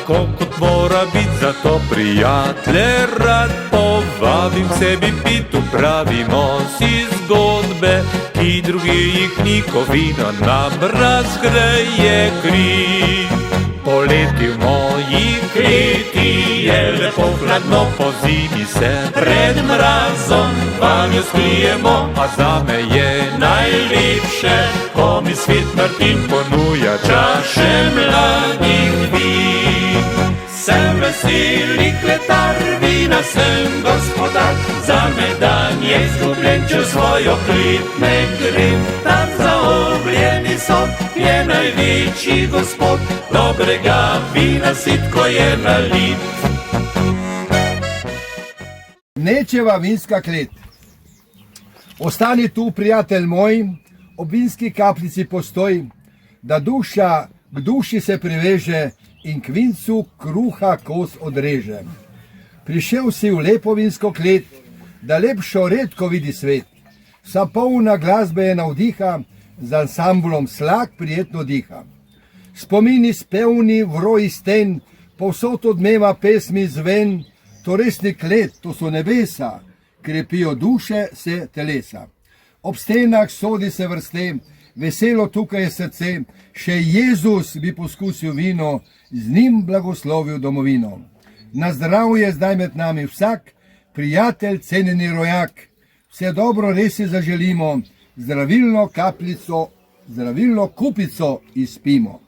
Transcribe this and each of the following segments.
tako kot mora biti, zato prijatelje rad povabim sebi pit, upravimo si zgodbe, ki drugi jih ni, ko vino nam razgreje kri. Poleti v moji kleti je lepo hladno, po zimi se pred mrazom vanjo skrijemo, a zame je najlepše, ko mi svet Martin ponuja čaše mladih vin. Sem veseli kletar, vina sem gospodar, zame dan je izgubljen, če svojo klet ne grem. Tam zaobljeni so, je največji gospod, dobrega vina sitko je nalit. Nečeva vinska klet. Ostani tu, prijatelj moj, ob vinski kapljici postoj, da duša k duši se priveže in k vincu kruha kos odreže. Prišel si v lepo vinsko klet, da lepšo redko vidi svet. Vsa polna glasbe je navdiha, z ansamblom Slak prijetno diha. Spomini spevni v roji sten, povsod odmeva pesmi zven, to res ni klet, to so nebesa, krepijo duše se telesa. Ob stenah sodi se vrste, veselo tukaj je srce, še Jezus bi poskusil vino, z njim blagoslovil domovino. Na zdravje zdaj med nami vsak, prijatelj, cenjeni rojak, vse dobro res si zaželimo, zdravilno kapljico, zdravilno kupico izpimo.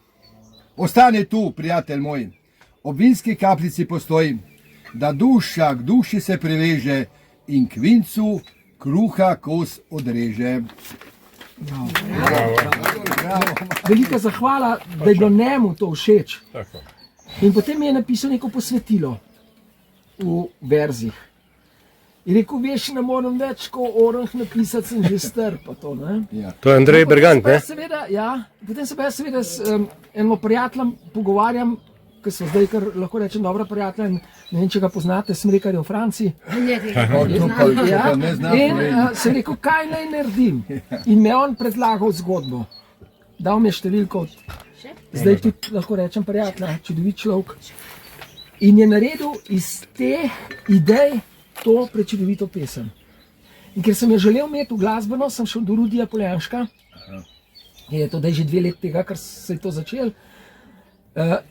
Ostani tu, prijatelj moj, ob vinski kapljici postoj, da duša k duši se priveže in k vincu kruha kos odreže. Bravo. Velika zahvala, da je bilo njemu to všeč. In potem mi je napisal neko posvetilo v verzih. In rekel, veš, ne moram več, ko orang napisati, sem že star, pa to, ne? Ja. To je Andrej Bergant, ne? Potem se pa jaz seveda s enim prijateljem pogovarjam, ki so zdaj, kar lahko rečem, dobra prijatelja, ne vem, če ga poznate, Smrekarja v Franciji. In sem rekel, kaj naj naredim? In me on predlagal zgodbo. Dal mi je številko, zdaj tudi lahko rečem prijatelja, čudovit človek. In je naredil iz teh idej to prečudovito pesem. In ker sem jo želel imeti v glasbeno, sem šel do Rudija Poljanška. Je to zdaj že 2 leti tega, kar se je to začel.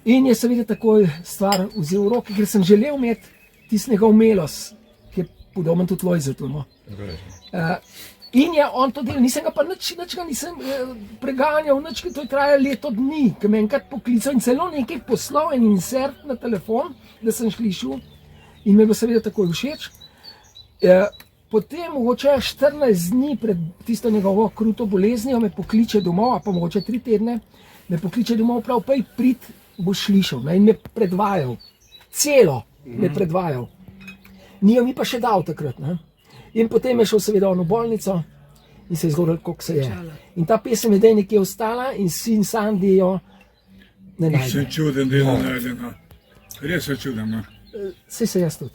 In je seveda takoj stvar vzel v roke, ker sem želel imeti tistega umelost, ki je podoben tudi Lojzetu. In je on to delal, nisem ga pa nič ga nisem preganjal, nič, to je trajalo leto dni, ki me enkrat poklical in celo nekaj poslal, en insert na telefon, da sem slišal in me je bilo seveda takoj všeč. Potem mogoče 14 dni pred tisto njegovo kruto boleznijo me pokliče domov, pa mogoče 3 tedne, me pokliče domov, prav pa prid, boš slišal, in me predvajal, celo me predvajal. Ni jo mi pa še dal takrat, ne. In potem je šel seveda on v bolnico in se je zgodilo, koliko se je. In ta pesem je zdaj nekje ostala in sin Sandi jo ne najde. Sem čuden, da je ne najdena. Res je čuden, no. Saj se jaz tudi.